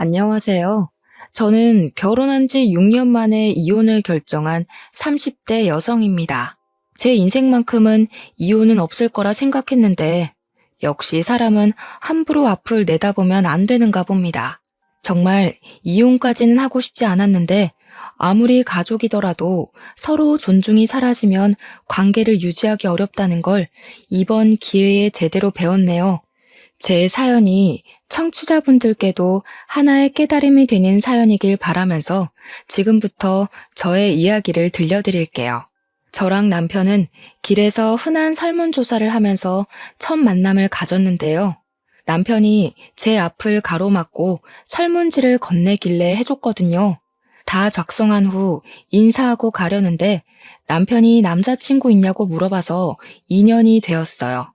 안녕하세요. 저는 결혼한 지 6년 만에 이혼을 결정한 30대 여성입니다. 제 인생만큼은 이혼은 없을 거라 생각했는데, 역시 사람은 함부로 앞을 내다보면 안 되는가 봅니다. 정말 이혼까지는 하고 싶지 않았는데, 아무리 가족이더라도 서로 존중이 사라지면 관계를 유지하기 어렵다는 걸 이번 기회에 제대로 배웠네요. 제 사연이 청취자분들께도 하나의 깨달음이 되는 사연이길 바라면서 지금부터 저의 이야기를 들려드릴게요. 저랑 남편은 길에서 흔한 설문조사를 하면서 첫 만남을 가졌는데요. 남편이 제 앞을 가로막고 설문지를 건네길래 해줬거든요. 다 작성한 후 인사하고 가려는데 남편이 남자친구 있냐고 물어봐서 2년이 되었어요.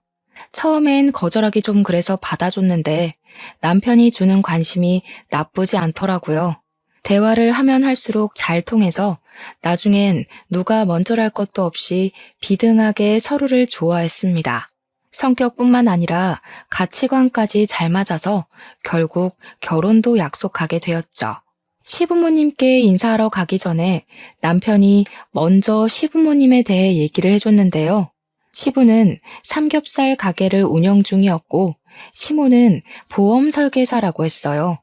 처음엔 거절하기 좀 그래서 받아줬는데 남편이 주는 관심이 나쁘지 않더라고요. 대화를 하면 할수록 잘 통해서 나중엔 누가 먼저랄 것도 없이 비등하게 서로를 좋아했습니다. 성격뿐만 아니라 가치관까지 잘 맞아서 결국 결혼도 약속하게 되었죠. 시부모님께 인사하러 가기 전에 남편이 먼저 시부모님에 대해 얘기를 해줬는데요. 시부는 삼겹살 가게를 운영 중이었고 시모는 보험 설계사라고 했어요.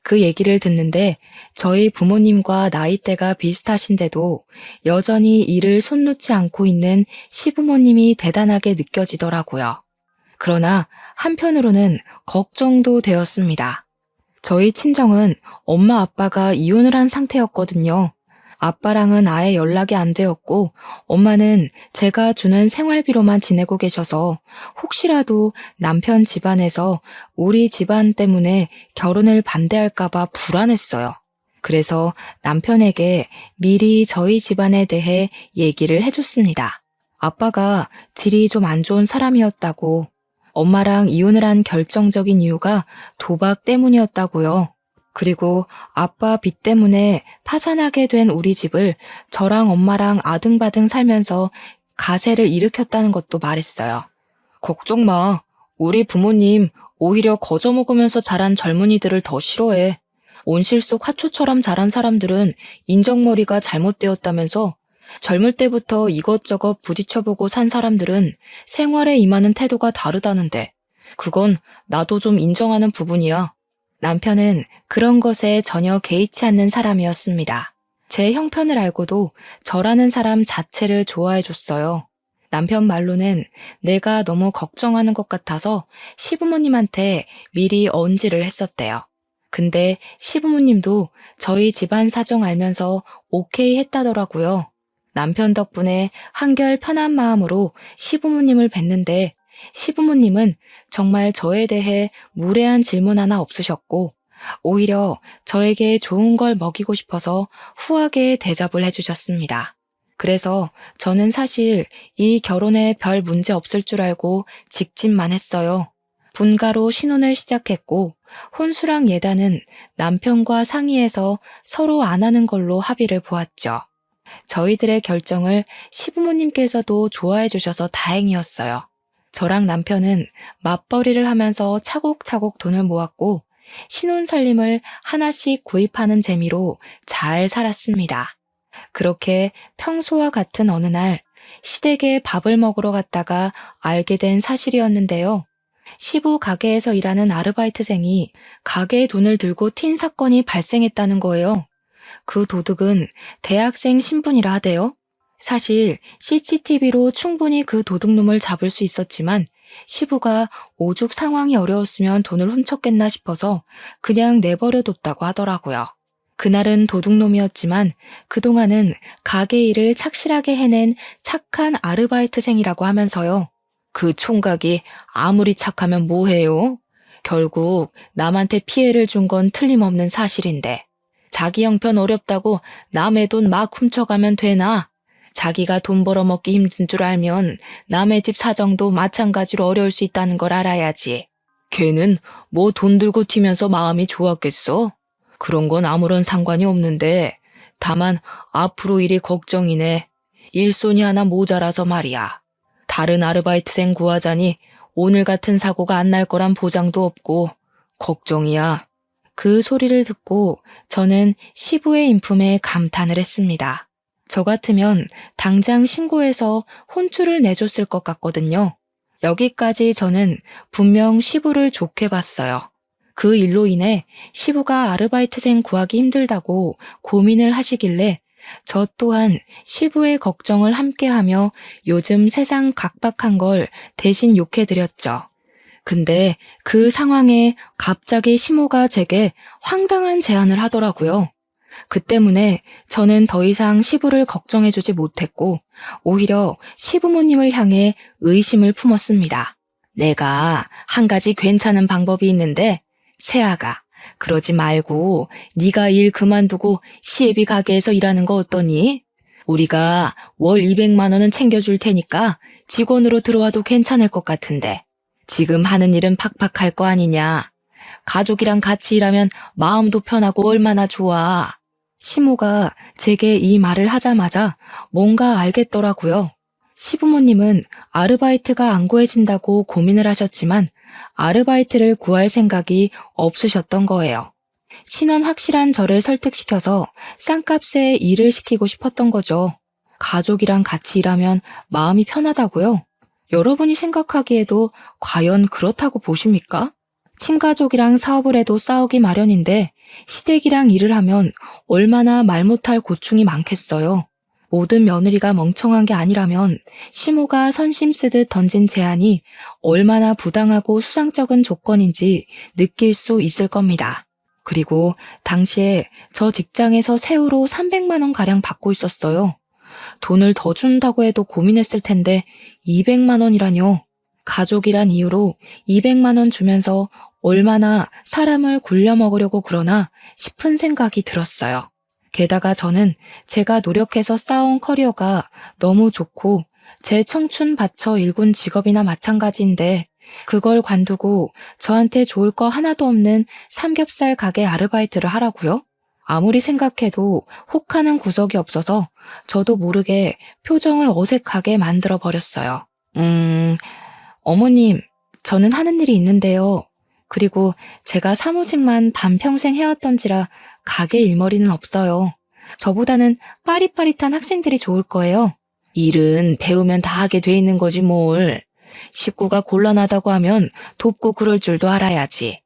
그 얘기를 듣는데 저희 부모님과 나이대가 비슷하신데도 여전히 일을 손 놓지 않고 있는 시부모님이 대단하게 느껴지더라고요. 그러나 한편으로는 걱정도 되었습니다. 저희 친정은 엄마 아빠가 이혼을 한 상태였거든요. 아빠랑은 아예 연락이 안 되었고 엄마는 제가 주는 생활비로만 지내고 계셔서 혹시라도 남편 집안에서 우리 집안 때문에 결혼을 반대할까봐 불안했어요. 그래서 남편에게 미리 저희 집안에 대해 얘기를 해줬습니다. 아빠가 질이 좀 안 좋은 사람이었다고, 엄마랑 이혼을 한 결정적인 이유가 도박 때문이었다고요. 그리고 아빠 빚 때문에 파산하게 된 우리 집을 저랑 엄마랑 아등바등 살면서 가세를 일으켰다는 것도 말했어요. 걱정 마. 우리 부모님 오히려 거저 먹으면서 자란 젊은이들을 더 싫어해. 온실 속 화초처럼 자란 사람들은 인정머리가 잘못되었다면서 젊을 때부터 이것저것 부딪혀보고 산 사람들은 생활에 임하는 태도가 다르다는데 그건 나도 좀 인정하는 부분이야. 남편은 그런 것에 전혀 개의치 않는 사람이었습니다. 제 형편을 알고도 저라는 사람 자체를 좋아해 줬어요. 남편 말로는 내가 너무 걱정하는 것 같아서 시부모님한테 미리 언지를 했었대요. 근데 시부모님도 저희 집안 사정 알면서 오케이 했다더라고요. 남편 덕분에 한결 편한 마음으로 시부모님을 뵀는데 시부모님은 정말 저에 대해 무례한 질문 하나 없으셨고 오히려 저에게 좋은 걸 먹이고 싶어서 후하게 대접을 해주셨습니다. 그래서 저는 사실 이 결혼에 별 문제 없을 줄 알고 직진만 했어요. 분가로 신혼을 시작했고 혼수랑 예단은 남편과 상의해서 서로 안 하는 걸로 합의를 보았죠. 저희들의 결정을 시부모님께서도 좋아해 주셔서 다행이었어요. 저랑 남편은 맞벌이를 하면서 차곡차곡 돈을 모았고 신혼살림을 하나씩 구입하는 재미로 잘 살았습니다. 그렇게 평소와 같은 어느 날 시댁에 밥을 먹으러 갔다가 알게 된 사실이었는데요. 시부 가게에서 일하는 아르바이트생이 가게에 돈을 들고 튄 사건이 발생했다는 거예요. 그 도둑은 대학생 신분이라 하대요. 사실 CCTV로 충분히 그 도둑놈을 잡을 수 있었지만 시부가 오죽 상황이 어려웠으면 돈을 훔쳤겠나 싶어서 그냥 내버려뒀다고 하더라고요. 그날은 도둑놈이었지만 그동안은 가게 일을 착실하게 해낸 착한 아르바이트생이라고 하면서요. 그 총각이 아무리 착하면 뭐해요? 결국 남한테 피해를 준 건 틀림없는 사실인데 자기 형편 어렵다고 남의 돈 막 훔쳐가면 되나? 자기가 돈 벌어먹기 힘든 줄 알면 남의 집 사정도 마찬가지로 어려울 수 있다는 걸 알아야지. 걔는 뭐 돈 들고 튀면서 마음이 좋았겠어? 그런 건 아무런 상관이 없는데 다만 앞으로 일이 걱정이네. 일손이 하나 모자라서 말이야. 다른 아르바이트생 구하자니 오늘 같은 사고가 안 날 거란 보장도 없고 걱정이야. 그 소리를 듣고 저는 시부의 인품에 감탄을 했습니다. 저 같으면 당장 신고해서 혼쭐을 내줬을 것 같거든요. 여기까지 저는 분명 시부를 좋게 봤어요. 그 일로 인해 시부가 아르바이트생 구하기 힘들다고 고민을 하시길래 저 또한 시부의 걱정을 함께하며 요즘 세상 각박한 걸 대신 욕해드렸죠. 근데 그 상황에 갑자기 시모가 제게 황당한 제안을 하더라고요. 그 때문에 저는 더 이상 시부를 걱정해주지 못했고 오히려 시부모님을 향해 의심을 품었습니다. 내가 한 가지 괜찮은 방법이 있는데 세아가 그러지 말고 네가 일 그만두고 시애비 가게에서 일하는 거 어떠니? 우리가 월 200만 원은 챙겨줄 테니까 직원으로 들어와도 괜찮을 것 같은데 지금 하는 일은 팍팍할 거 아니냐. 가족이랑 같이 일하면 마음도 편하고 얼마나 좋아. 시모가 제게 이 말을 하자마자 뭔가 알겠더라고요. 시부모님은 아르바이트가 안 구해진다고 고민을 하셨지만 아르바이트를 구할 생각이 없으셨던 거예요. 신원 확실한 저를 설득시켜서 싼값에 일을 시키고 싶었던 거죠. 가족이랑 같이 일하면 마음이 편하다고요? 여러분이 생각하기에도 과연 그렇다고 보십니까? 친가족이랑 사업을 해도 싸우기 마련인데 시댁이랑 일을 하면 얼마나 말 못할 고충이 많겠어요. 모든 며느리가 멍청한 게 아니라면 시모가 선심 쓰듯 던진 제안이 얼마나 부당하고 수상쩍은 조건인지 느낄 수 있을 겁니다. 그리고 당시에 저 직장에서 세후로 300만 원 가량 받고 있었어요. 돈을 더 준다고 해도 고민했을 텐데 200만 원이라뇨. 가족이란 이유로 200만 원 주면서 얼마나 사람을 굴려먹으려고 그러나 싶은 생각이 들었어요. 게다가 저는 제가 노력해서 쌓아온 커리어가 너무 좋고 제 청춘 바쳐 일군 직업이나 마찬가지인데 그걸 관두고 저한테 좋을 거 하나도 없는 삼겹살 가게 아르바이트를 하라고요? 아무리 생각해도 혹하는 구석이 없어서 저도 모르게 표정을 어색하게 만들어 버렸어요. 어머님, 저는 하는 일이 있는데요. 그리고 제가 사무직만 반평생 해왔던지라 가게 일머리는 없어요. 저보다는 빠릿빠릿한 학생들이 좋을 거예요. 일은 배우면 다 하게 돼 있는 거지 뭘. 식구가 곤란하다고 하면 돕고 그럴 줄도 알아야지.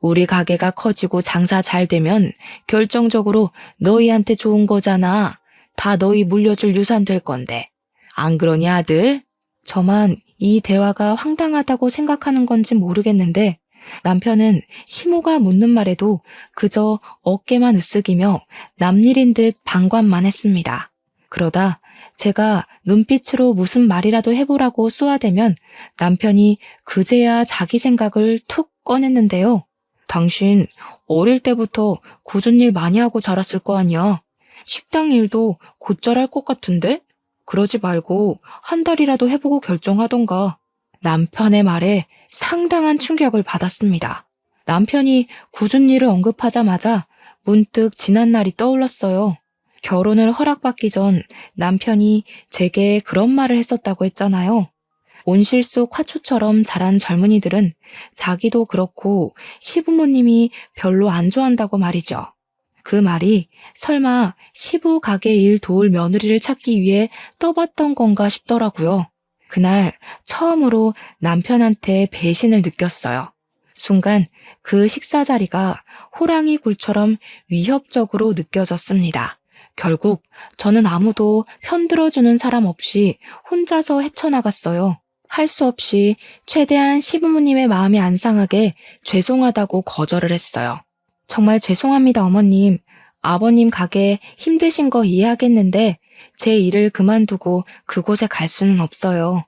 우리 가게가 커지고 장사 잘 되면 결정적으로 너희한테 좋은 거잖아. 다 너희 물려줄 유산 될 건데. 안 그러니 아들? 저만 이 대화가 황당하다고 생각하는 건지 모르겠는데 남편은 시모가 묻는 말에도 그저 어깨만 으쓱이며 남일인 듯 방관만 했습니다. 그러다 제가 눈빛으로 무슨 말이라도 해보라고 쏘아대면 남편이 그제야 자기 생각을 툭 꺼냈는데요. 당신 어릴 때부터 굳은 일 많이 하고 자랐을 거 아니야. 식당 일도 곧잘 할 것 같은데? 그러지 말고 한 달이라도 해보고 결정하던가. 남편의 말에 상당한 충격을 받았습니다. 남편이 굳은 일을 언급하자마자 문득 지난 날이 떠올랐어요. 결혼을 허락받기 전 남편이 제게 그런 말을 했었다고 했잖아요. 온실 속 화초처럼 자란 젊은이들은 자기도 그렇고 시부모님이 별로 안 좋아한다고 말이죠. 그 말이 설마 시부 가게 일 도울 며느리를 찾기 위해 떠봤던 건가 싶더라고요. 그날 처음으로 남편한테 배신을 느꼈어요. 순간 그 식사 자리가 호랑이 굴처럼 위협적으로 느껴졌습니다. 결국 저는 아무도 편들어주는 사람 없이 혼자서 헤쳐나갔어요. 할 수 없이 최대한 시부모님의 마음이 안 상하게 죄송하다고 거절을 했어요. 정말 죄송합니다, 어머님. 아버님 가게 힘드신 거 이해하겠는데 제 일을 그만두고 그곳에 갈 수는 없어요.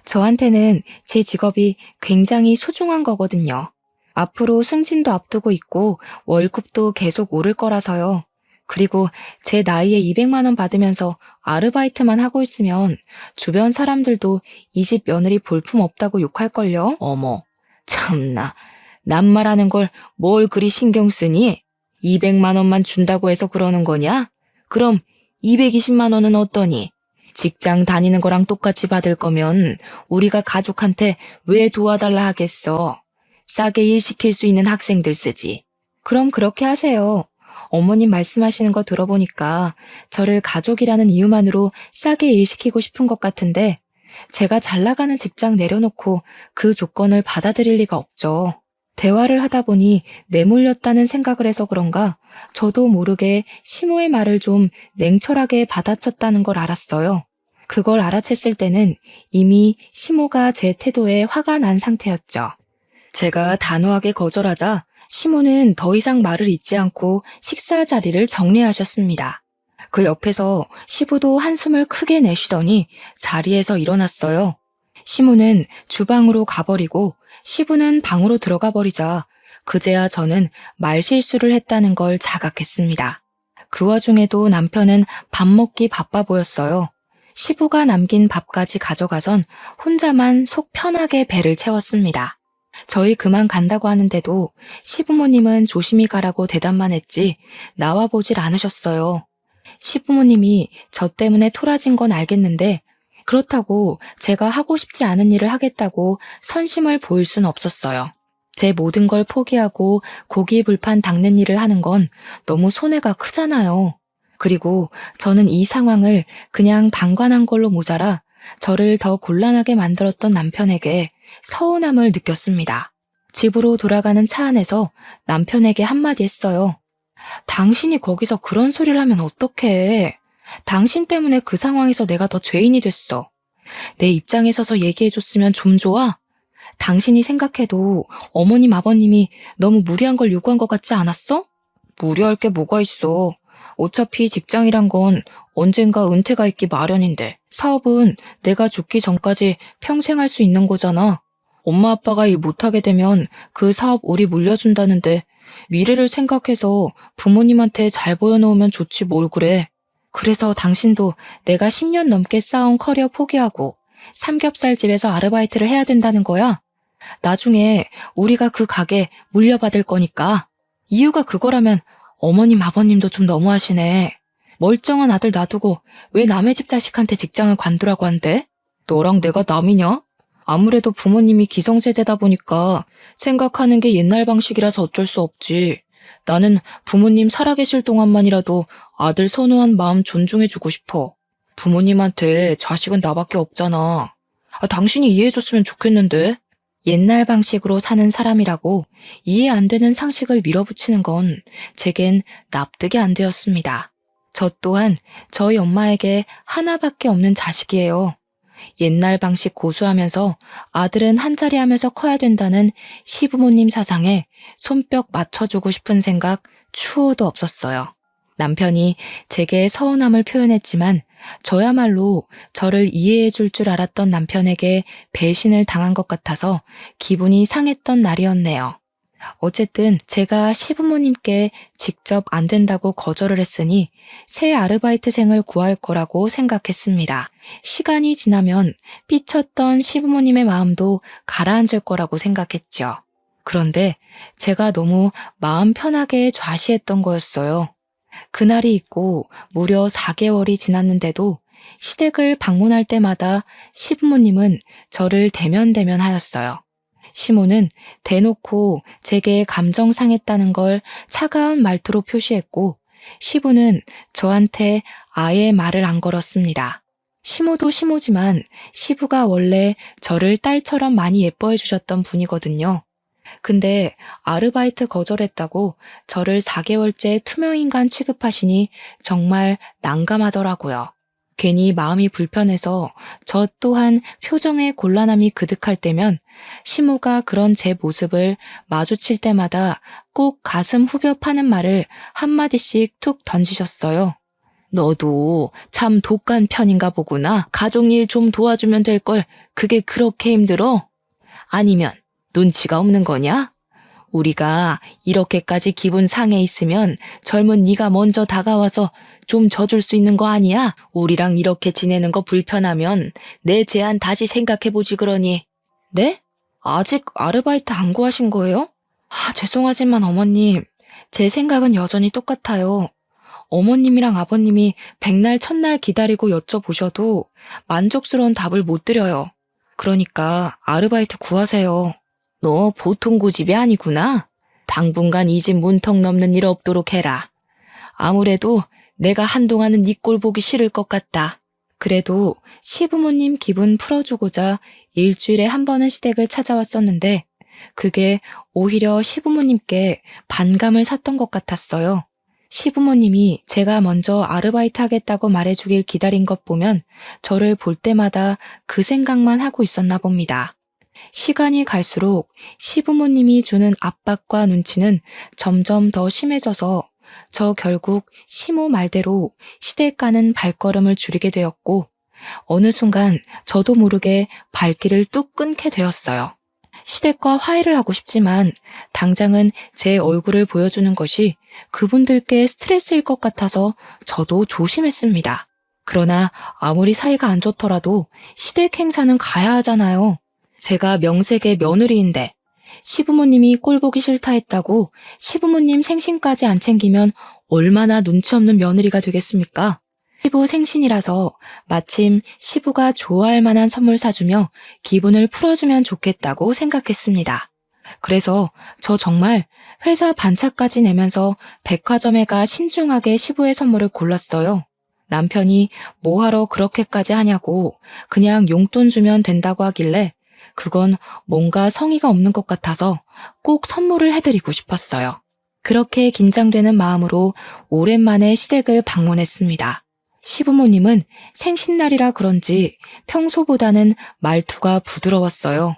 저한테는 제 직업이 굉장히 소중한 거거든요. 앞으로 승진도 앞두고 있고 월급도 계속 오를 거라서요. 그리고 제 나이에 200만 원 받으면서 아르바이트만 하고 있으면 주변 사람들도 이 집 며느리 볼품 없다고 욕할걸요? 어머, 참나. 낱말하는 걸 뭘 그리 신경 쓰니? 200만 원만 준다고 해서 그러는 거냐? 그럼 220만 원은 어떠니? 직장 다니는 거랑 똑같이 받을 거면 우리가 가족한테 왜 도와달라 하겠어? 싸게 일 시킬 수 있는 학생들 쓰지. 그럼 그렇게 하세요. 어머님 말씀하시는 거 들어보니까 저를 가족이라는 이유만으로 싸게 일시키고 싶은 것 같은데 제가 잘 나가는 직장 내려놓고 그 조건을 받아들일 리가 없죠. 대화를 하다 보니 내몰렸다는 생각을 해서 그런가 저도 모르게 시모의 말을 좀 냉철하게 받아쳤다는 걸 알았어요. 그걸 알아챘을 때는 이미 시모가 제 태도에 화가 난 상태였죠. 제가 단호하게 거절하자 시모는 더 이상 말을 잇지 않고 식사 자리를 정리하셨습니다. 그 옆에서 시부도 한숨을 크게 내쉬더니 자리에서 일어났어요. 시모는 주방으로 가버리고 시부는 방으로 들어가 버리자 그제야 저는 말실수를 했다는 걸 자각했습니다. 그 와중에도 남편은 밥 먹기 바빠 보였어요. 시부가 남긴 밥까지 가져가선 혼자만 속 편하게 배를 채웠습니다. 저희 그만 간다고 하는데도 시부모님은 조심히 가라고 대답만 했지 나와보질 않으셨어요. 시부모님이 저 때문에 토라진 건 알겠는데 그렇다고 제가 하고 싶지 않은 일을 하겠다고 선심을 보일 순 없었어요. 제 모든 걸 포기하고 고기 불판 닦는 일을 하는 건 너무 손해가 크잖아요. 그리고 저는 이 상황을 그냥 방관한 걸로 모자라 저를 더 곤란하게 만들었던 남편에게 서운함을 느꼈습니다. 집으로 돌아가는 차 안에서 남편에게 한마디 했어요. 당신이 거기서 그런 소리를 하면 어떡해. 당신 때문에 그 상황에서 내가 더 죄인이 됐어. 내 입장에 서서 얘기해줬으면 좀 좋아? 당신이 생각해도 어머님 아버님이 너무 무리한 걸 요구한 것 같지 않았어? 무리할 게 뭐가 있어. 어차피 직장이란 건 언젠가 은퇴가 있기 마련인데 사업은 내가 죽기 전까지 평생 할 수 있는 거잖아. 엄마 아빠가 일 못하게 되면 그 사업 우리 물려준다는데 미래를 생각해서 부모님한테 잘 보여놓으면 좋지 뭘 그래. 그래서 당신도 내가 10년 넘게 쌓은 커리어 포기하고 삼겹살 집에서 아르바이트를 해야 된다는 거야? 나중에 우리가 그 가게 물려받을 거니까. 이유가 그거라면 어머님 아버님도 좀 너무하시네. 멀쩡한 아들 놔두고 왜 남의 집 자식한테 직장을 관두라고 한대? 너랑 내가 남이냐? 아무래도 부모님이 기성세대다 보니까 생각하는 게 옛날 방식이라서 어쩔 수 없지. 나는 부모님 살아계실 동안만이라도 아들 선호한 마음 존중해주고 싶어. 부모님한테 자식은 나밖에 없잖아. 당신이 이해해줬으면 좋겠는데. 옛날 방식으로 사는 사람이라고 이해 안 되는 상식을 밀어붙이는 건 제겐 납득이 안 되었습니다. 저 또한 저희 엄마에게 하나밖에 없는 자식이에요. 옛날 방식 고수하면서 아들은 한자리 하면서 커야 된다는 시부모님 사상에 손뼉 맞춰주고 싶은 생각 추호도 없었어요. 남편이 제게 서운함을 표현했지만 저야말로 저를 이해해 줄 줄 알았던 남편에게 배신을 당한 것 같아서 기분이 상했던 날이었네요. 어쨌든 제가 시부모님께 직접 안 된다고 거절을 했으니 새 아르바이트생을 구할 거라고 생각했습니다. 시간이 지나면 삐쳤던 시부모님의 마음도 가라앉을 거라고 생각했죠. 그런데 제가 너무 마음 편하게 좌시했던 거였어요. 그날이 있고 무려 4개월이 지났는데도 시댁을 방문할 때마다 시부모님은 저를 대면대면하였어요. 시모는 대놓고 제게 감정 상했다는 걸 차가운 말투로 표시했고 시부는 저한테 아예 말을 안 걸었습니다. 시모도 시모지만 시부가 원래 저를 딸처럼 많이 예뻐해 주셨던 분이거든요. 근데 아르바이트 거절했다고 저를 4개월째 투명인간 취급하시니 정말 난감하더라고요. 괜히 마음이 불편해서 저 또한 표정에 곤란함이 그득할 때면 시모가 그런 제 모습을 마주칠 때마다 꼭 가슴 후벼 파는 말을 한마디씩 툭 던지셨어요. 너도 참 독한 편인가 보구나. 가족일 좀 도와주면 될 걸 그게 그렇게 힘들어? 아니면 눈치가 없는 거냐? 우리가 이렇게까지 기분 상해 있으면 젊은 네가 먼저 다가와서 좀 져줄 수 있는 거 아니야? 우리랑 이렇게 지내는 거 불편하면 내 제안 다시 생각해보지 그러니. 네? 아직 아르바이트 안 구하신 거예요? 죄송하지만 어머님, 제 생각은 여전히 똑같아요. 어머님이랑 아버님이 백날 첫날 기다리고 여쭤보셔도 만족스러운 답을 못 드려요. 그러니까 아르바이트 구하세요. 너 보통 고집이 아니구나. 당분간 이 집 문턱 넘는 일 없도록 해라. 아무래도 내가 한동안은 네 꼴 보기 싫을 것 같다. 그래도 시부모님 기분 풀어주고자 일주일에 한 번은 시댁을 찾아왔었는데 그게 오히려 시부모님께 반감을 샀던 것 같았어요. 시부모님이 제가 먼저 아르바이트 하겠다고 말해주길 기다린 것 보면 저를 볼 때마다 그 생각만 하고 있었나 봅니다. 시간이 갈수록 시부모님이 주는 압박과 눈치는 점점 더 심해져서 저 결국 시모 말대로 시댁 가는 발걸음을 줄이게 되었고 어느 순간 저도 모르게 발길을 뚝 끊게 되었어요. 시댁과 화해를 하고 싶지만 당장은 제 얼굴을 보여주는 것이 그분들께 스트레스일 것 같아서 저도 조심했습니다. 그러나 아무리 사이가 안 좋더라도 시댁 행사는 가야 하잖아요. 제가 명색의 며느리인데 시부모님이 꼴 보기 싫다 했다고 시부모님 생신까지 안 챙기면 얼마나 눈치 없는 며느리가 되겠습니까? 시부 생신이라서 마침 시부가 좋아할 만한 선물 사주며 기분을 풀어주면 좋겠다고 생각했습니다. 그래서 저 정말 회사 반차까지 내면서 백화점에 가 신중하게 시부의 선물을 골랐어요. 남편이 뭐하러 그렇게까지 하냐고 그냥 용돈 주면 된다고 하길래 그건 뭔가 성의가 없는 것 같아서 꼭 선물을 해드리고 싶었어요. 그렇게 긴장되는 마음으로 오랜만에 시댁을 방문했습니다. 시부모님은 생신날이라 그런지 평소보다는 말투가 부드러웠어요.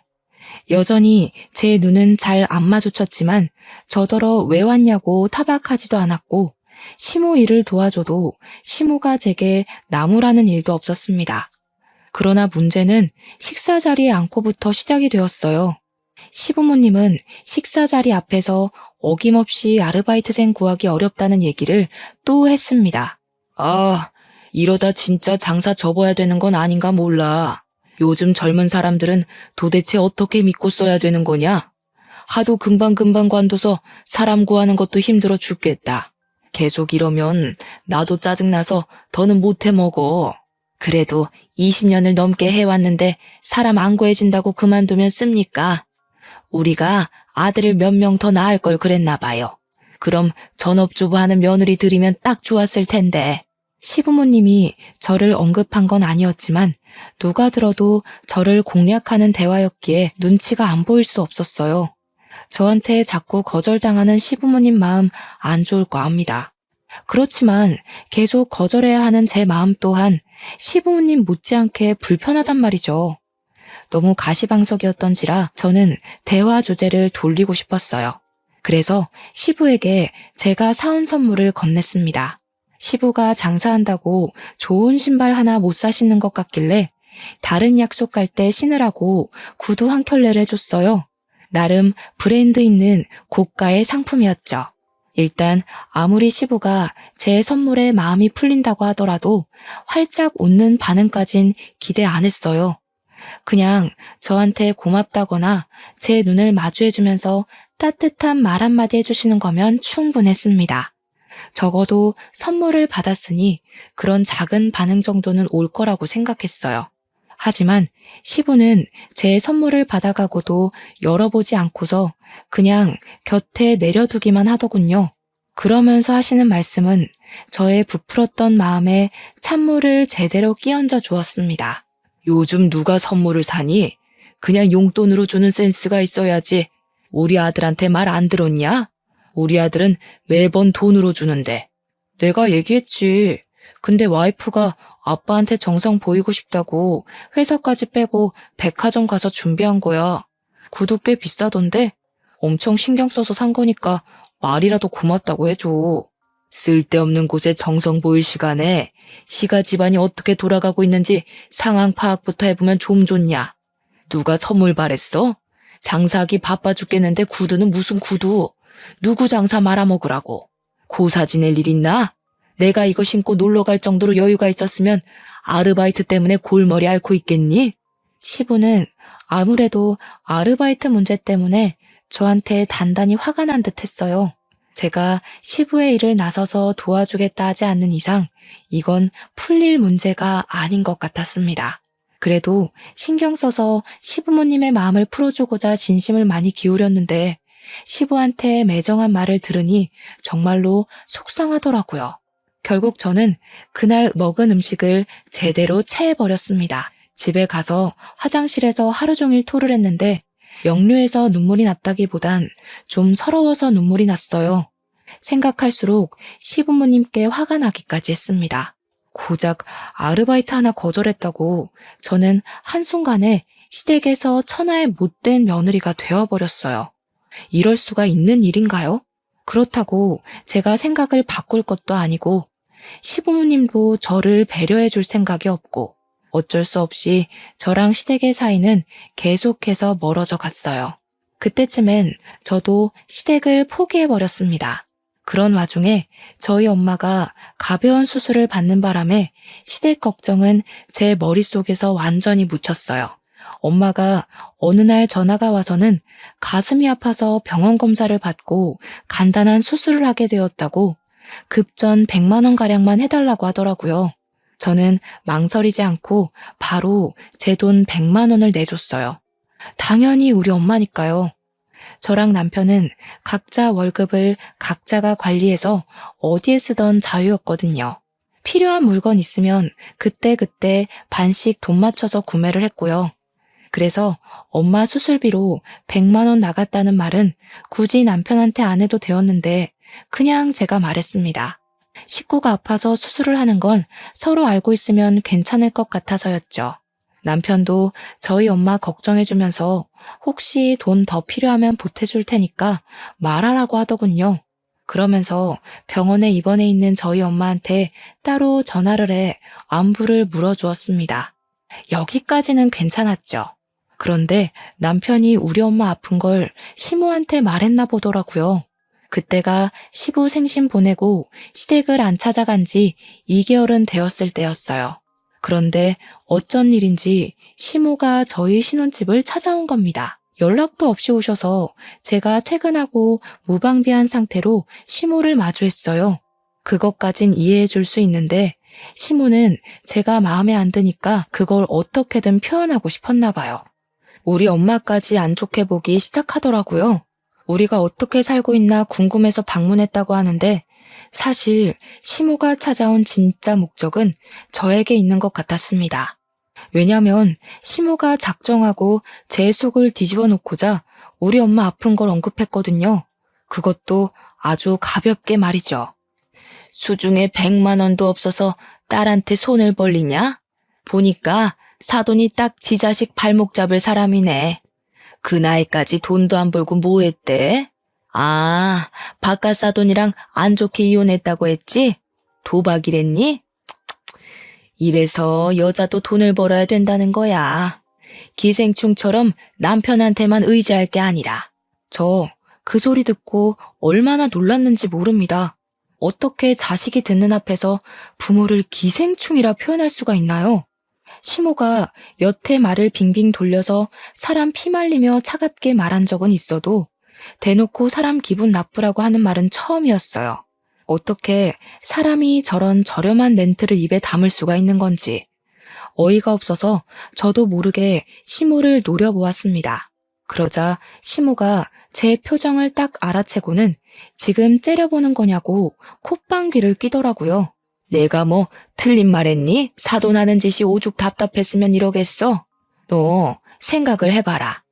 여전히 제 눈은 잘 안 마주쳤지만 저더러 왜 왔냐고 타박하지도 않았고 시모 일을 도와줘도 시모가 제게 나무라는 일도 없었습니다. 그러나 문제는 식사 자리에 앉고부터 시작이 되었어요. 시부모님은 식사 자리 앞에서 어김없이 아르바이트생 구하기 어렵다는 얘기를 또 했습니다. 아, 이러다 진짜 장사 접어야 되는 건 아닌가 몰라. 요즘 젊은 사람들은 도대체 어떻게 믿고 써야 되는 거냐? 하도 금방금방 관둬서 사람 구하는 것도 힘들어 죽겠다. 계속 이러면 나도 짜증나서 더는 못해 먹어. 그래도 20년을 넘게 해왔는데 사람 안 구해진다고 그만두면 씁니까? 우리가 아들을 몇 명 더 낳을 걸 그랬나 봐요. 그럼 전업주부 하는 며느리 들이면 딱 좋았을 텐데. 시부모님이 저를 언급한 건 아니었지만 누가 들어도 저를 공략하는 대화였기에 눈치가 안 보일 수 없었어요. 저한테 자꾸 거절당하는 시부모님 마음 안 좋을 거 압니다. 그렇지만 계속 거절해야 하는 제 마음 또한 시부모님 못지않게 불편하단 말이죠. 너무 가시방석이었던지라 저는 대화 주제를 돌리고 싶었어요. 그래서 시부에게 제가 사온 선물을 건넸습니다. 시부가 장사한다고 좋은 신발 하나 못 사시는 것 같길래 다른 약속 갈 때 신으라고 구두 한 켤레를 해줬어요. 나름 브랜드 있는 고가의 상품이었죠. 일단 아무리 시부가 제 선물에 마음이 풀린다고 하더라도 활짝 웃는 반응까진 기대 안 했어요. 그냥 저한테 고맙다거나 제 눈을 마주해주면서 따뜻한 말 한마디 해주시는 거면 충분했습니다. 적어도 선물을 받았으니 그런 작은 반응 정도는 올 거라고 생각했어요. 하지만 시부는 제 선물을 받아가고도 열어보지 않고서 그냥 곁에 내려두기만 하더군요. 그러면서 하시는 말씀은 저의 부풀었던 마음에 찬물을 제대로 끼얹어 주었습니다. 요즘 누가 선물을 사니? 그냥 용돈으로 주는 센스가 있어야지. 우리 아들한테 말 안 들었냐? 우리 아들은 매번 돈으로 주는데. 내가 얘기했지. 근데 와이프가 아빠한테 정성 보이고 싶다고 회사까지 빼고 백화점 가서 준비한 거야. 구두 꽤 비싸던데 엄청 신경 써서 산 거니까 말이라도 고맙다고 해줘. 쓸데없는 곳에 정성 보일 시간에 시가 집안이 어떻게 돌아가고 있는지 상황 파악부터 해보면 좀 좋냐. 누가 선물 바랬어? 장사하기 바빠 죽겠는데 구두는 무슨 구두? 누구 장사 말아먹으라고. 고사 지낼 일 있나? 내가 이거 신고 놀러 갈 정도로 여유가 있었으면 아르바이트 때문에 골머리 앓고 있겠니? 시부는 아무래도 아르바이트 문제 때문에 저한테 단단히 화가 난 듯 했어요. 제가 시부의 일을 나서서 도와주겠다 하지 않는 이상 이건 풀릴 문제가 아닌 것 같았습니다. 그래도 신경 써서 시부모님의 마음을 풀어주고자 진심을 많이 기울였는데 시부한테 매정한 말을 들으니 정말로 속상하더라고요. 결국 저는 그날 먹은 음식을 제대로 체해버렸습니다. 집에 가서 화장실에서 하루 종일 토를 했는데 역류해서 눈물이 났다기보단 좀 서러워서 눈물이 났어요. 생각할수록 시부모님께 화가 나기까지 했습니다. 고작 아르바이트 하나 거절했다고 저는 한순간에 시댁에서 천하의 못된 며느리가 되어버렸어요. 이럴 수가 있는 일인가요? 그렇다고 제가 생각을 바꿀 것도 아니고 시부모님도 저를 배려해 줄 생각이 없고 어쩔 수 없이 저랑 시댁의 사이는 계속해서 멀어져 갔어요. 그때쯤엔 저도 시댁을 포기해버렸습니다. 그런 와중에 저희 엄마가 가벼운 수술을 받는 바람에 시댁 걱정은 제 머릿속에서 완전히 묻혔어요. 엄마가 어느 날 전화가 와서는 가슴이 아파서 병원 검사를 받고 간단한 수술을 하게 되었다고 급전 100만 원가량만 해달라고 하더라고요. 저는 망설이지 않고 바로 제 돈 100만 원을 내줬어요. 당연히 우리 엄마니까요. 저랑 남편은 각자 월급을 각자가 관리해서 어디에 쓰던 자유였거든요. 필요한 물건 있으면 그때그때 반씩 돈 맞춰서 구매를 했고요. 그래서 엄마 수술비로 100만 원 나갔다는 말은 굳이 남편한테 안 해도 되었는데 그냥 제가 말했습니다. 식구가 아파서 수술을 하는 건 서로 알고 있으면 괜찮을 것 같아서였죠. 남편도 저희 엄마 걱정해주면서 혹시 돈 더 필요하면 보태줄 테니까 말하라고 하더군요. 그러면서 병원에 입원해 있는 저희 엄마한테 따로 전화를 해 안부를 물어주었습니다. 여기까지는 괜찮았죠. 그런데 남편이 우리 엄마 아픈 걸 시모한테 말했나 보더라고요. 그때가 시부 생신 보내고 시댁을 안 찾아간 지 2개월은 되었을 때였어요. 그런데 어쩐 일인지 시모가 저희 신혼집을 찾아온 겁니다. 연락도 없이 오셔서 제가 퇴근하고 무방비한 상태로 시모를 마주했어요. 그것까진 이해해 줄 수 있는데 시모는 제가 마음에 안 드니까 그걸 어떻게든 표현하고 싶었나 봐요. 우리 엄마까지 안 좋게 보기 시작하더라고요. 우리가 어떻게 살고 있나 궁금해서 방문했다고 하는데 사실 시모가 찾아온 진짜 목적은 저에게 있는 것 같았습니다. 왜냐면 시모가 작정하고 제 속을 뒤집어 놓고자 우리 엄마 아픈 걸 언급했거든요. 그것도 아주 가볍게 말이죠. 수중에 100만 원도 없어서 딸한테 손을 벌리냐? 보니까 사돈이 딱 지 자식 발목 잡을 사람이네. 그 나이까지 돈도 안 벌고 뭐 했대? 아, 바깥 사돈이랑 안 좋게 이혼했다고 했지? 도박이랬니? 이래서 여자도 돈을 벌어야 된다는 거야. 기생충처럼 남편한테만 의지할 게 아니라. 저 그 소리 듣고 얼마나 놀랐는지 모릅니다. 어떻게 자식이 듣는 앞에서 부모를 기생충이라 표현할 수가 있나요? 시모가 여태 말을 빙빙 돌려서 사람 피말리며 차갑게 말한 적은 있어도 대놓고 사람 기분 나쁘라고 하는 말은 처음이었어요. 어떻게 사람이 저런 저렴한 멘트를 입에 담을 수가 있는 건지 어이가 없어서 저도 모르게 시모를 노려보았습니다. 그러자 시모가 제 표정을 딱 알아채고는 지금 째려보는 거냐고 콧방귀를 뀌더라고요. 내가 뭐 틀린 말 했니? 사돈하는 짓이 오죽 답답했으면 이러겠어? 너 생각을 해봐라.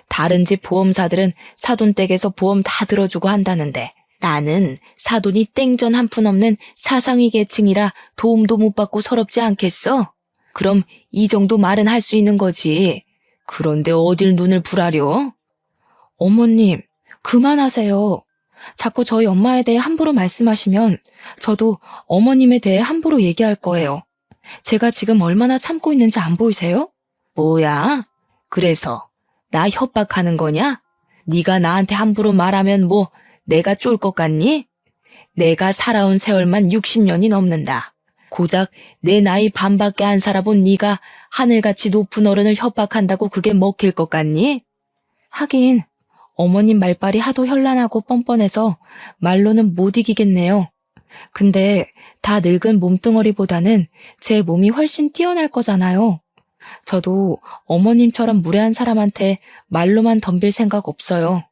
다른 집 보험사들은 사돈 댁에서 보험 다 들어주고 한다는데 나는 사돈이 땡전 한 푼 없는 사상위 계층이라 도움도 못 받고 서럽지 않겠어? 그럼 이 정도 말은 할 수 있는 거지. 그런데 어딜 눈을 부라려? 어머님, 그만하세요. 자꾸 저희 엄마에 대해 함부로 말씀하시면 저도 어머님에 대해 함부로 얘기할 거예요. 제가 지금 얼마나 참고 있는지 안 보이세요? 뭐야? 그래서 나 협박하는 거냐? 네가 나한테 함부로 말하면 뭐 내가 쫄 것 같니? 내가 살아온 세월만 60년이 넘는다. 고작 내 나이 반밖에 안 살아본 네가 하늘같이 높은 어른을 협박한다고 그게 먹힐 것 같니? 하긴 어머님 말발이 하도 현란하고 뻔뻔해서 말로는 못 이기겠네요. 근데 다 늙은 몸뚱어리보다는 제 몸이 훨씬 뛰어날 거잖아요. 저도 어머님처럼 무례한 사람한테 말로만 덤빌 생각 없어요.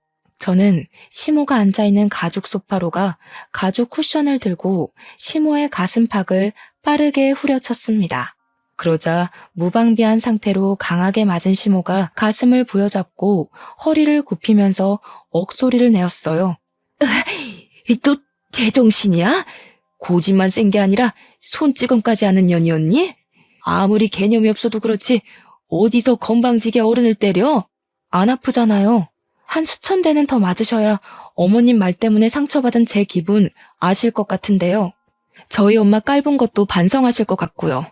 저는 시모가 앉아있는 가죽 소파로가 가죽 쿠션을 들고 시모의 가슴팍을 빠르게 후려쳤습니다. 그러자 무방비한 상태로 강하게 맞은 시모가 가슴을 부여잡고 허리를 굽히면서 억소리를 내었어요. 또 제정신이야? 고집만 센 게 아니라 손찌검까지 하는 년이었니? 아무리 개념이 없어도 그렇지 어디서 건방지게 어른을 때려? 안 아프잖아요. 한 수천 대는 더 맞으셔야 어머님 말 때문에 상처받은 제 기분 아실 것 같은데요. 저희 엄마 깔본 것도 반성하실 것 같고요.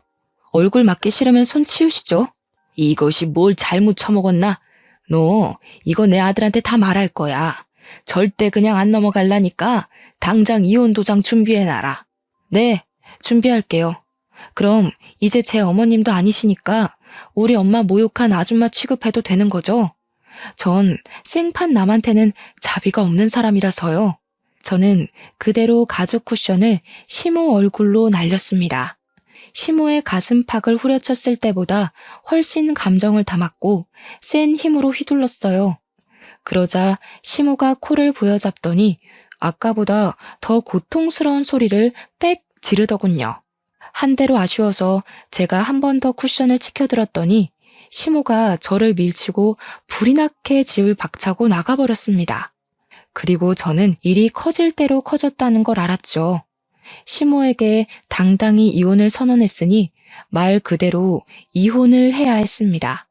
얼굴 맞기 싫으면 손 치우시죠. 이것이 뭘 잘못 처먹었나? 너 이거 내 아들한테 다 말할 거야. 절대 그냥 안 넘어갈라니까 당장 이혼 도장 준비해놔라. 네, 준비할게요. 그럼 이제 제 어머님도 아니시니까 우리 엄마 모욕한 아줌마 취급해도 되는 거죠? 전 생판 남한테는 자비가 없는 사람이라서요. 저는 그대로 가죽 쿠션을 시모 얼굴로 날렸습니다. 시모의 가슴팍을 후려쳤을 때보다 훨씬 감정을 담았고 센 힘으로 휘둘렀어요. 그러자 시모가 코를 부여잡더니 아까보다 더 고통스러운 소리를 빽 지르더군요. 한 대로 아쉬워서 제가 한 번 더 쿠션을 치켜들었더니 시모가 저를 밀치고 불이 나게 집을 박차고 나가버렸습니다. 그리고 저는 일이 커질 대로 커졌다는 걸 알았죠. 시모에게 당당히 이혼을 선언했으니 말 그대로 이혼을 해야 했습니다.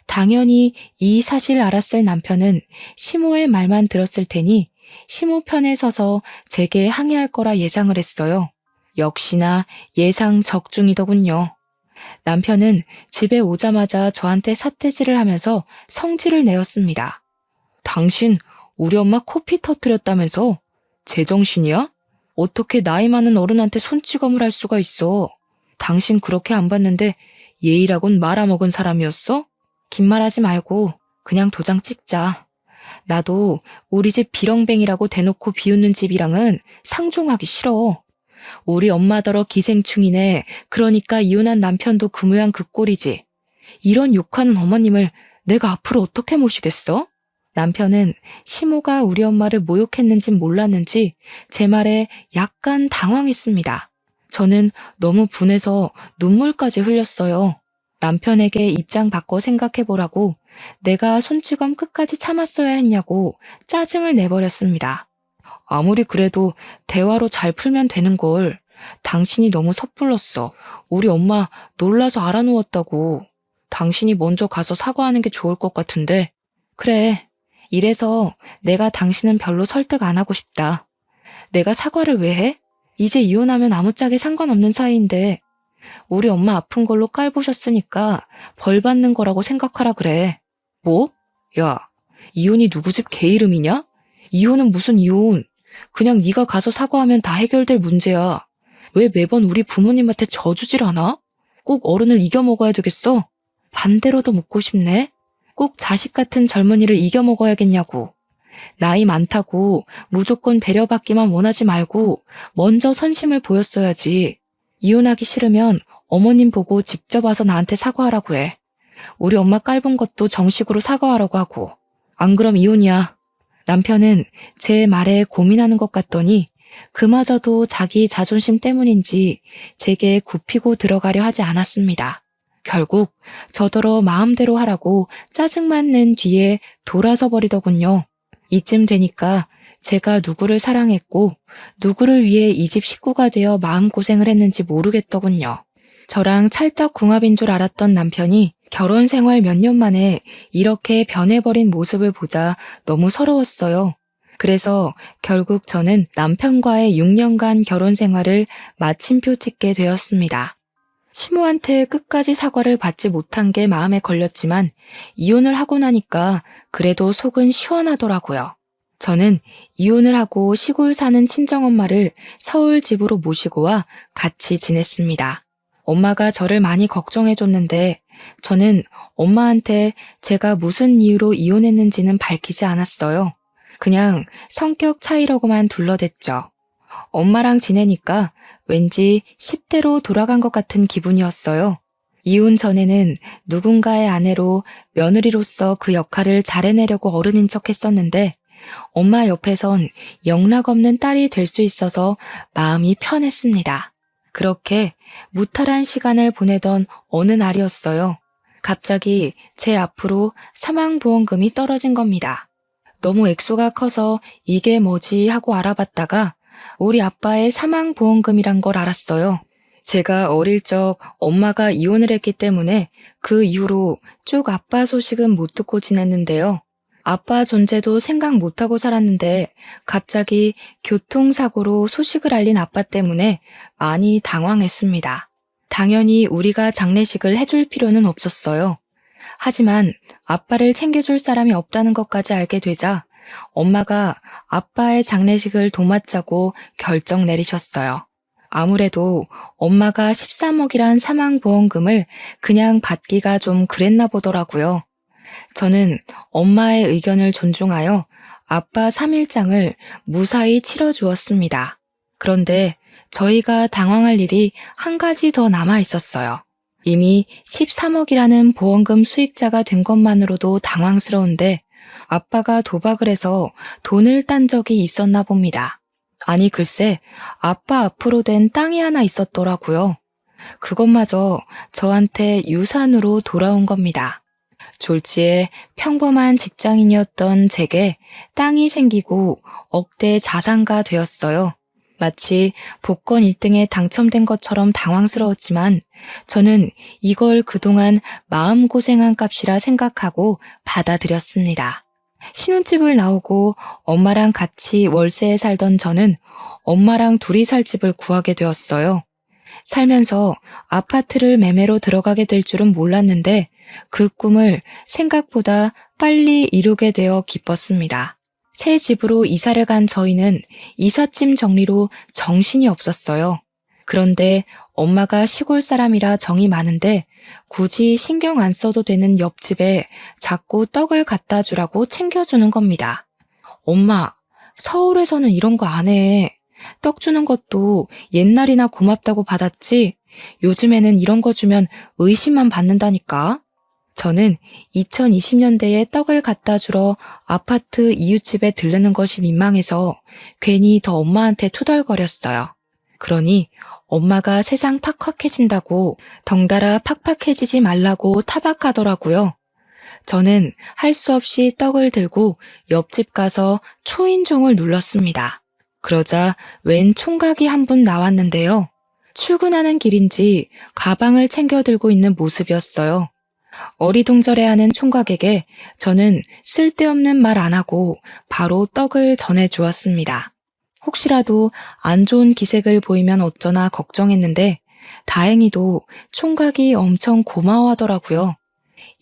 당연히 이 사실을 알았을 남편은 시모의 말만 들었을 테니 시모 편에 서서 제게 항의할 거라 예상을 했어요. 역시나 예상 적중이더군요. 남편은 집에 오자마자 저한테 삿대질을 하면서 성질을 내었습니다. 당신 우리 엄마 코피 터뜨렸다면서? 제정신이야? 어떻게 나이 많은 어른한테 손찌검을 할 수가 있어? 당신 그렇게 안 봤는데 예의라곤 말아먹은 사람이었어? 긴 말하지 말고 그냥 도장 찍자. 나도 우리 집 비렁뱅이라고 대놓고 비웃는 집이랑은 상종하기 싫어. 우리 엄마더러 기생충이네. 그러니까 이혼한 남편도 그 모양 그 꼴이지. 이런 욕하는 어머님을 내가 앞으로 어떻게 모시겠어? 남편은 시모가 우리 엄마를 모욕했는진 몰랐는지 제 말에 약간 당황했습니다. 저는 너무 분해서 눈물까지 흘렸어요. 남편에게 입장 바꿔 생각해보라고 내가 손찌검 끝까지 참았어야 했냐고 짜증을 내버렸습니다. 아무리 그래도 대화로 잘 풀면 되는 걸. 당신이 너무 섣불렀어. 우리 엄마 놀라서 알아누웠다고. 당신이 먼저 가서 사과하는 게 좋을 것 같은데. 그래. 이래서 내가 당신은 별로 설득 안 하고 싶다. 내가 사과를 왜 해? 이제 이혼하면 아무짝에 상관없는 사이인데 우리 엄마 아픈 걸로 깔보셨으니까 벌 받는 거라고 생각하라 그래. 뭐? 야, 이혼이 누구 집 개 이름이냐? 이혼은 무슨 이혼? 그냥 네가 가서 사과하면 다 해결될 문제야. 왜 매번 우리 부모님한테 져주질 않아? 꼭 어른을 이겨먹어야 되겠어? 반대로도 묻고 싶네. 꼭 자식 같은 젊은이를 이겨먹어야겠냐고. 나이 많다고 무조건 배려받기만 원하지 말고 먼저 선심을 보였어야지. 이혼하기 싫으면 어머님 보고 직접 와서 나한테 사과하라고 해. 우리 엄마 깔본 것도 정식으로 사과하라고 하고. 안 그럼 이혼이야. 남편은 제 말에 고민하는 것 같더니 그마저도 자기 자존심 때문인지 제게 굽히고 들어가려 하지 않았습니다. 결국 저더러 마음대로 하라고 짜증만 낸 뒤에 돌아서 버리더군요. 이쯤 되니까 제가 누구를 사랑했고 누구를 위해 이 집 식구가 되어 마음고생을 했는지 모르겠더군요. 저랑 찰떡궁합인 줄 알았던 남편이 결혼 생활 몇 년 만에 이렇게 변해버린 모습을 보자 너무 서러웠어요. 그래서 결국 저는 남편과의 6년간 결혼 생활을 마침표 찍게 되었습니다. 시모한테 끝까지 사과를 받지 못한 게 마음에 걸렸지만 이혼을 하고 나니까 그래도 속은 시원하더라고요. 저는 이혼을 하고 시골 사는 친정엄마를 서울 집으로 모시고 와 같이 지냈습니다. 엄마가 저를 많이 걱정해줬는데 저는 엄마한테 제가 무슨 이유로 이혼했는지는 밝히지 않았어요. 그냥 성격 차이라고만 둘러댔죠. 엄마랑 지내니까 왠지 10대로 돌아간 것 같은 기분이었어요. 이혼 전에는 누군가의 아내로 며느리로서 그 역할을 잘 해내려고 어른인 척 했었는데 엄마 옆에선 영락없는 딸이 될 수 있어서 마음이 편했습니다. 그렇게 무탈한 시간을 보내던 어느 날이었어요. 갑자기 제 앞으로 사망보험금이 떨어진 겁니다. 너무 액수가 커서 이게 뭐지 하고 알아봤다가 우리 아빠의 사망보험금이란 걸 알았어요. 제가 어릴 적 엄마가 이혼을 했기 때문에 그 이후로 쭉 아빠 소식은 못 듣고 지냈는데요. 아빠 존재도 생각 못하고 살았는데 갑자기 교통사고로 소식을 알린 아빠 때문에 많이 당황했습니다. 당연히 우리가 장례식을 해줄 필요는 없었어요. 하지만 아빠를 챙겨줄 사람이 없다는 것까지 알게 되자 엄마가 아빠의 장례식을 도맡자고 결정 내리셨어요. 아무래도 엄마가 13억이란 사망보험금을 그냥 받기가 좀 그랬나 보더라고요. 저는 엄마의 의견을 존중하여 아빠 3일장을 무사히 치러주었습니다. 그런데 저희가 당황할 일이 한 가지 더 남아 있었어요. 이미 13억이라는 보험금 수익자가 된 것만으로도 당황스러운데 아빠가 도박을 해서 돈을 딴 적이 있었나 봅니다. 아니 글쎄 아빠 앞으로 된 땅이 하나 있었더라고요. 그것마저 저한테 유산으로 돌아온 겁니다. 졸지에 평범한 직장인이었던 제게 땅이 생기고 억대 자산가 되었어요. 마치 복권 1등에 당첨된 것처럼 당황스러웠지만 저는 이걸 그동안 마음고생한 값이라 생각하고 받아들였습니다. 신혼집을 나오고 엄마랑 같이 월세에 살던 저는 엄마랑 둘이 살 집을 구하게 되었어요. 살면서 아파트를 매매로 들어가게 될 줄은 몰랐는데 그 꿈을 생각보다 빨리 이루게 되어 기뻤습니다. 새 집으로 이사를 간 저희는 이삿짐 정리로 정신이 없었어요. 그런데 엄마가 시골 사람이라 정이 많은데 굳이 신경 안 써도 되는 옆집에 자꾸 떡을 갖다 주라고 챙겨주는 겁니다. 엄마, 서울에서는 이런 거 안 해. 떡 주는 것도 옛날이나 고맙다고 받았지 요즘에는 이런 거 주면 의심만 받는다니까. 저는 2020년대에 떡을 갖다 주러 아파트 이웃집에 들르는 것이 민망해서 괜히 더 엄마한테 투덜거렸어요. 그러니 엄마가 세상 팍팍해진다고 덩달아 팍팍해지지 말라고 타박하더라고요. 저는 할 수 없이 떡을 들고 옆집 가서 초인종을 눌렀습니다. 그러자 웬 총각이 한 분 나왔는데요. 출근하는 길인지 가방을 챙겨 들고 있는 모습이었어요. 어리둥절해하는 총각에게 저는 쓸데없는 말 안 하고 바로 떡을 전해주었습니다. 혹시라도 안 좋은 기색을 보이면 어쩌나 걱정했는데 다행히도 총각이 엄청 고마워하더라고요.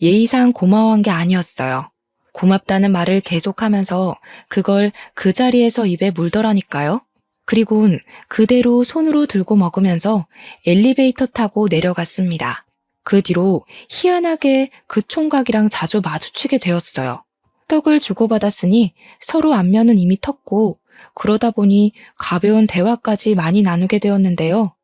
예의상 고마워한 게 아니었어요. 고맙다는 말을 계속하면서 그걸 그 자리에서 입에 물더라니까요. 그리곤 그대로 손으로 들고 먹으면서 엘리베이터 타고 내려갔습니다. 그 뒤로 희한하게 그 총각이랑 자주 마주치게 되었어요. 떡을 주고받았으니 서로 안면은 이미 텄고 그러다 보니 가벼운 대화까지 많이 나누게 되었는데요.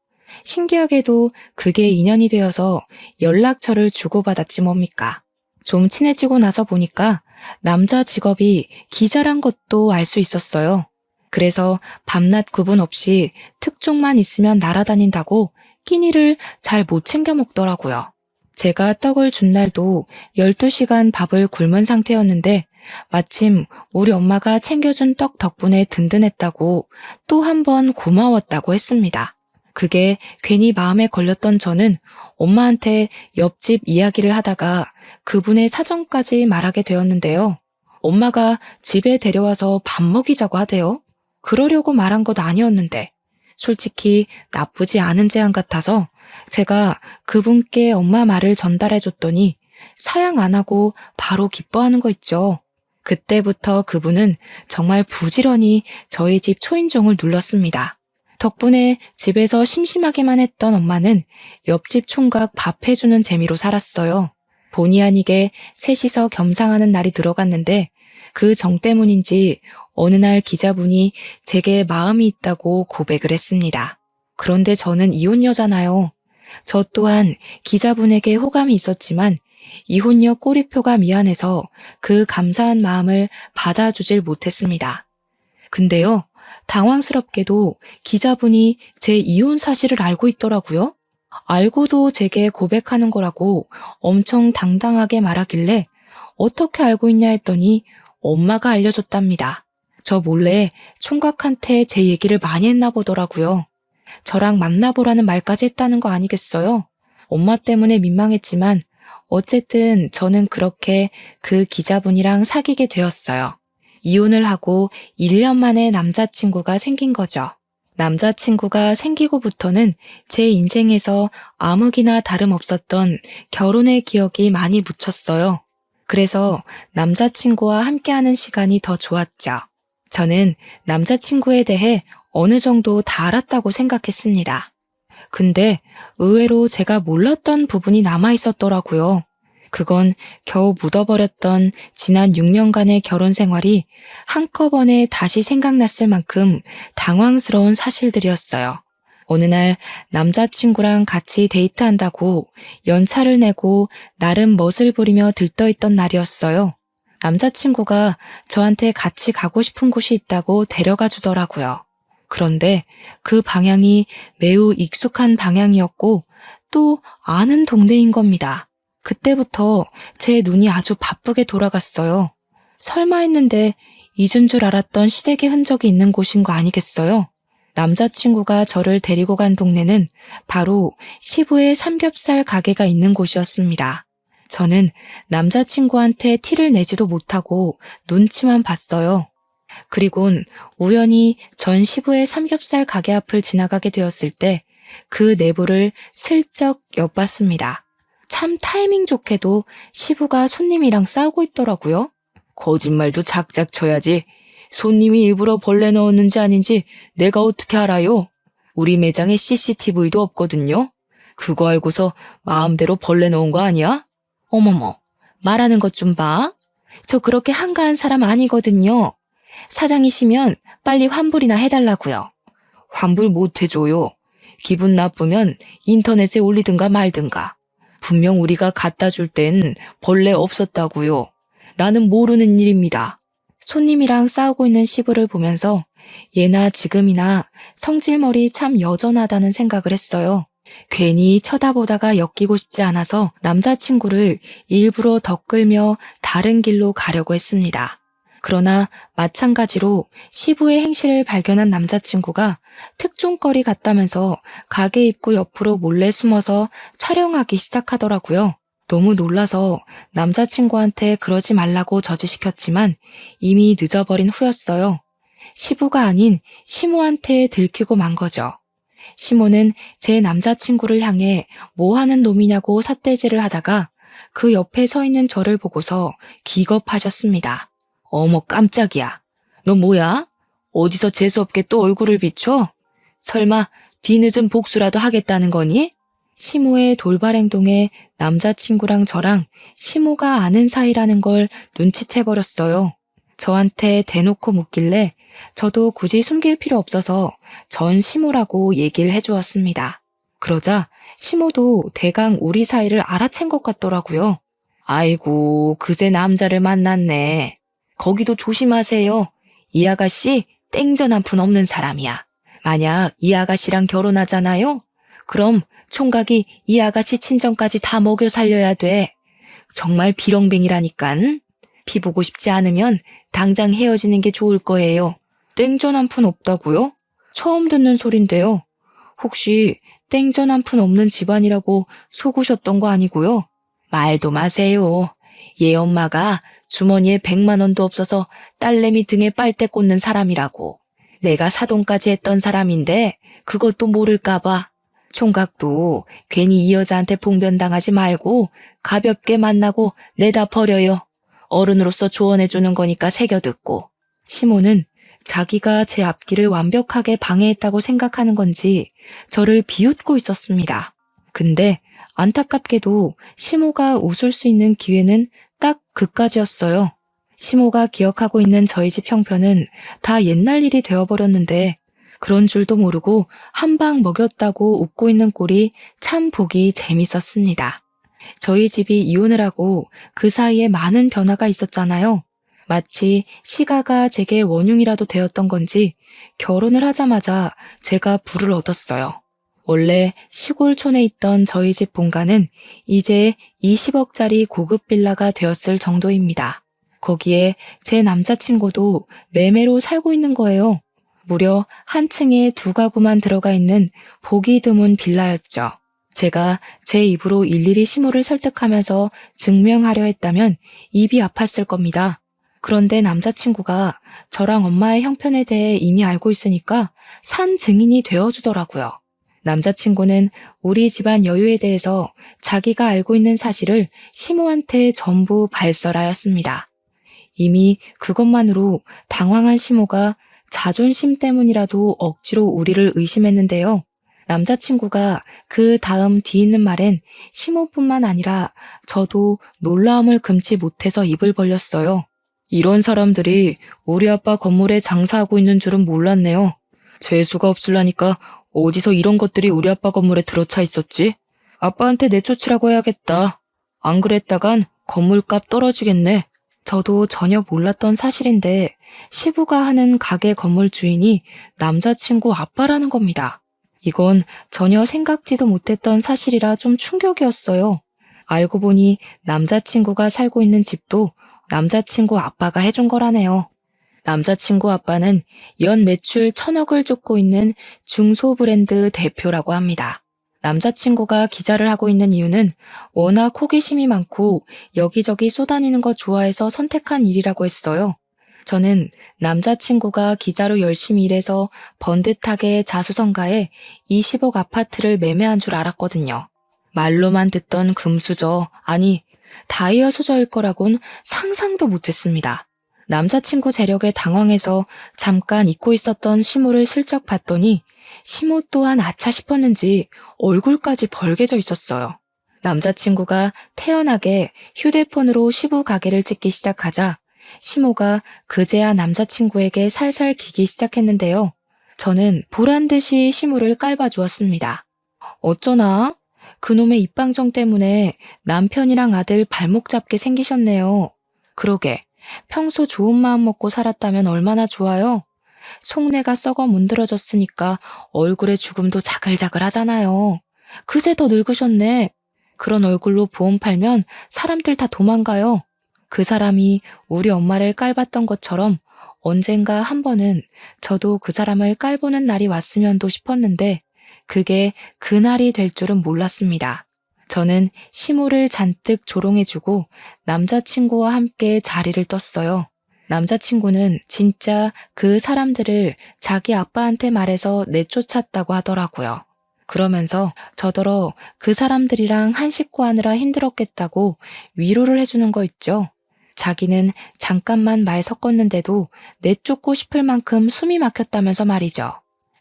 신기하게도 그게 인연이 되어서 연락처를 주고받았지 뭡니까. 좀 친해지고 나서 보니까 남자 직업이 기자란 것도 알 수 있었어요. 그래서 밤낮 구분 없이 특종만 있으면 날아다닌다고 끼니를 잘 못 챙겨 먹더라고요. 제가 떡을 준 날도 12시간 밥을 굶은 상태였는데 마침 우리 엄마가 챙겨준 떡 덕분에 든든했다고 또 한 번 고마웠다고 했습니다. 그게 괜히 마음에 걸렸던 저는 엄마한테 옆집 이야기를 하다가 그분의 사정까지 말하게 되었는데요. 엄마가 집에 데려와서 밥 먹이자고 하대요. 그러려고 말한 것 아니었는데 솔직히 나쁘지 않은 제안 같아서 제가 그분께 엄마 말을 전달해 줬더니 사양 안 하고 바로 기뻐하는 거 있죠. 그때부터 그분은 정말 부지런히 저희 집 초인종을 눌렀습니다. 덕분에 집에서 심심하기만 했던 엄마는 옆집 총각 밥 해주는 재미로 살았어요. 본의 아니게 셋이서 겸상하는 날이 들어갔는데 그 정 때문인지 어느 날 기자분이 제게 마음이 있다고 고백을 했습니다. 그런데 저는 이혼 여자잖아요. 저 또한 기자분에게 호감이 있었지만 이혼녀 꼬리표가 미안해서 그 감사한 마음을 받아주질 못했습니다. 근데요, 당황스럽게도 기자분이 제 이혼 사실을 알고 있더라고요. 알고도 제게 고백하는 거라고 엄청 당당하게 말하길래 어떻게 알고 있냐 했더니 엄마가 알려줬답니다. 저 몰래 총각한테 제 얘기를 많이 했나 보더라고요. 저랑 만나보라는 말까지 했다는 거 아니겠어요? 엄마 때문에 민망했지만 어쨌든 저는 그렇게 그 기자분이랑 사귀게 되었어요. 이혼을 하고 1년 만에 남자친구가 생긴 거죠. 남자친구가 생기고부터는 제 인생에서 아무기나 다름없었던 결혼의 기억이 많이 묻혔어요. 그래서 남자친구와 함께하는 시간이 더 좋았죠. 저는 남자친구에 대해 어느 정도 다 알았다고 생각했습니다. 근데 의외로 제가 몰랐던 부분이 남아 있었더라고요. 그건 겨우 묻어버렸던 지난 6년간의 결혼 생활이 한꺼번에 다시 생각났을 만큼 당황스러운 사실들이었어요. 어느 날 남자친구랑 같이 데이트한다고 연차를 내고 나름 멋을 부리며 들떠있던 날이었어요. 남자친구가 저한테 같이 가고 싶은 곳이 있다고 데려가 주더라고요. 그런데 그 방향이 매우 익숙한 방향이었고 또 아는 동네인 겁니다. 그때부터 제 눈이 아주 바쁘게 돌아갔어요. 설마 했는데 잊은 줄 알았던 시댁의 흔적이 있는 곳인 거 아니겠어요? 남자친구가 저를 데리고 간 동네는 바로 시부의 삼겹살 가게가 있는 곳이었습니다. 저는 남자친구한테 티를 내지도 못하고 눈치만 봤어요. 그리곤 우연히 전 시부의 삼겹살 가게 앞을 지나가게 되었을 때 그 내부를 슬쩍 엿봤습니다. 참 타이밍 좋게도 시부가 손님이랑 싸우고 있더라고요. 거짓말도 작작 쳐야지. 손님이 일부러 벌레 넣었는지 아닌지 내가 어떻게 알아요? 우리 매장에 CCTV도 없거든요. 그거 알고서 마음대로 벌레 넣은 거 아니야? 어머머, 말하는 것 좀 봐. 저 그렇게 한가한 사람 아니거든요. 사장이시면 빨리 환불이나 해달라고요. 환불 못 해줘요. 기분 나쁘면 인터넷에 올리든가 말든가. 분명 우리가 갖다 줄 땐 벌레 없었다고요. 나는 모르는 일입니다. 손님이랑 싸우고 있는 시부를 보면서 예나 지금이나 성질머리 참 여전하다는 생각을 했어요. 괜히 쳐다보다가 엮이고 싶지 않아서 남자친구를 일부러 덧끌며 다른 길로 가려고 했습니다. 그러나 마찬가지로 시부의 행실을 발견한 남자친구가 특종거리 같다면서 가게 입구 옆으로 몰래 숨어서 촬영하기 시작하더라고요. 너무 놀라서 남자친구한테 그러지 말라고 저지시켰지만 이미 늦어버린 후였어요. 시부가 아닌 시모한테 들키고 만 거죠. 시모는 제 남자친구를 향해 뭐 하는 놈이냐고 삿대질을 하다가 그 옆에 서 있는 저를 보고서 기겁하셨습니다. 어머 깜짝이야. 너 뭐야? 어디서 재수없게 또 얼굴을 비춰? 설마 뒤늦은 복수라도 하겠다는 거니? 시모의 돌발 행동에 남자친구랑 저랑 시모가 아는 사이라는 걸 눈치채버렸어요. 저한테 대놓고 묻길래 저도 굳이 숨길 필요 없어서 전 시모라고 얘기를 해주었습니다. 그러자 시모도 대강 우리 사이를 알아챈 것 같더라고요. 아이고, 그새 남자를 만났네. 거기도 조심하세요. 이 아가씨 땡전 한 푼 없는 사람이야. 만약 이 아가씨랑 결혼하잖아요? 그럼 총각이 이 아가씨 친정까지 다 먹여 살려야 돼. 정말 비렁뱅이라니깐. 피 보고 싶지 않으면 당장 헤어지는 게 좋을 거예요. 땡전 한 푼 없다고요? 처음 듣는 소린데요. 혹시 땡전 한 푼 없는 집안이라고 속으셨던 거 아니고요? 말도 마세요. 얘 엄마가 주머니에 100만 원도 없어서 딸내미 등에 빨대 꽂는 사람이라고. 내가 사돈까지 했던 사람인데 그것도 모를까 봐. 총각도 괜히 이 여자한테 봉변당하지 말고 가볍게 만나고 내다 버려요. 어른으로서 조언해주는 거니까 새겨듣고. 시모는 자기가 제 앞길을 완벽하게 방해했다고 생각하는 건지 저를 비웃고 있었습니다. 근데 안타깝게도 시모가 웃을 수 있는 기회는 딱 그까지였어요. 시모가 기억하고 있는 저희 집 형편은 다 옛날 일이 되어버렸는데 그런 줄도 모르고 한 방 먹였다고 웃고 있는 꼴이 참 보기 재밌었습니다. 저희 집이 이혼을 하고 그 사이에 많은 변화가 있었잖아요. 마치 시가가 제게 원흉이라도 되었던 건지 결혼을 하자마자 제가 부를 얻었어요. 원래 시골촌에 있던 저희 집 본가는 이제 20억짜리 고급 빌라가 되었을 정도입니다. 거기에 제 남자친구도 매매로 살고 있는 거예요. 무려 한 층에 2가구만 들어가 있는 보기 드문 빌라였죠. 제가 제 입으로 일일이 시모를 설득하면서 증명하려 했다면 입이 아팠을 겁니다. 그런데 남자친구가 저랑 엄마의 형편에 대해 이미 알고 있으니까 산 증인이 되어주더라고요. 남자친구는 우리 집안 여유에 대해서 자기가 알고 있는 사실을 시모한테 전부 발설하였습니다. 이미 그것만으로 당황한 시모가 자존심 때문이라도 억지로 우리를 의심했는데요. 남자친구가 그 다음 뒤있는 말엔 시모뿐만 아니라 저도 놀라움을 금치 못해서 입을 벌렸어요. 이런 사람들이 우리 아빠 건물에 장사하고 있는 줄은 몰랐네요. 재수가 없을라니까 어디서 이런 것들이 우리 아빠 건물에 들어차 있었지? 아빠한테 내쫓으라고 해야겠다. 안 그랬다간 건물값 떨어지겠네. 저도 전혀 몰랐던 사실인데 시부가 하는 가게 건물 주인이 남자친구 아빠라는 겁니다. 이건 전혀 생각지도 못했던 사실이라 좀 충격이었어요. 알고 보니 남자친구가 살고 있는 집도 남자친구 아빠가 해준 거라네요. 남자친구 아빠는 연 매출 1,000억을 쫓고 있는 중소브랜드 대표라고 합니다. 남자친구가 기자를 하고 있는 이유는 워낙 호기심이 많고 여기저기 쏘다니는 거 좋아해서 선택한 일이라고 했어요. 저는 남자친구가 기자로 열심히 일해서 번듯하게 자수성가해 20억 아파트를 매매한 줄 알았거든요. 말로만 듣던 금수저, 아니 다이아 수저일 거라곤 상상도 못했습니다. 남자친구 재력에 당황해서 잠깐 잊고 있었던 시모를 슬쩍 봤더니 시모 또한 아차 싶었는지 얼굴까지 벌개져 있었어요. 남자친구가 태연하게 휴대폰으로 시부 가게를 찍기 시작하자 시모가 그제야 남자친구에게 살살 기기 시작했는데요. 저는 보란듯이 시모를 깔봐주었습니다. 어쩌나? 그놈의 입방정 때문에 남편이랑 아들 발목 잡게 생기셨네요. 그러게, 평소 좋은 마음 먹고 살았다면 얼마나 좋아요? 속내가 썩어 문드러졌으니까 얼굴에 죽음도 자글자글 하잖아요. 그새 더 늙으셨네. 그런 얼굴로 보험 팔면 사람들 다 도망가요. 그 사람이 우리 엄마를 깔봤던 것처럼 언젠가 한 번은 저도 그 사람을 깔보는 날이 왔으면도 싶었는데 그게 그날이 될 줄은 몰랐습니다. 저는 시모를 잔뜩 조롱해주고 남자친구와 함께 자리를 떴어요. 남자친구는 진짜 그 사람들을 자기 아빠한테 말해서 내쫓았다고 하더라고요. 그러면서 저더러 그 사람들이랑 한 식구 하느라 힘들었겠다고 위로를 해주는 거 있죠. 자기는 잠깐만 말 섞었는데도 내쫓고 싶을 만큼 숨이 막혔다면서 말이죠.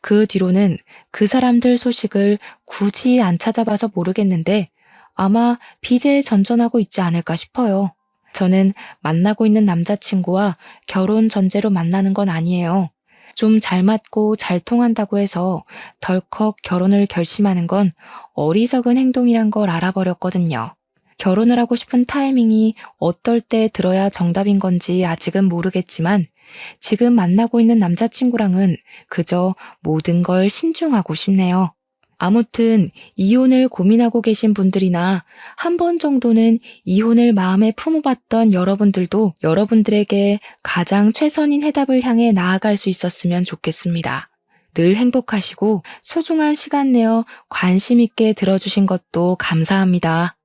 그 뒤로는 그 사람들 소식을 굳이 안 찾아봐서 모르겠는데 아마 비제에 전전하고 있지 않을까 싶어요. 저는 만나고 있는 남자친구와 결혼 전제로 만나는 건 아니에요. 좀 잘 맞고 잘 통한다고 해서 덜컥 결혼을 결심하는 건 어리석은 행동이란 걸 알아버렸거든요. 결혼을 하고 싶은 타이밍이 어떨 때 들어야 정답인 건지 아직은 모르겠지만 지금 만나고 있는 남자친구랑은 그저 모든 걸 신중하고 싶네요. 아무튼 이혼을 고민하고 계신 분들이나 한 번 정도는 이혼을 마음에 품어봤던 여러분들도 여러분들에게 가장 최선인 해답을 향해 나아갈 수 있었으면 좋겠습니다. 늘 행복하시고 소중한 시간 내어 관심 있게 들어주신 것도 감사합니다.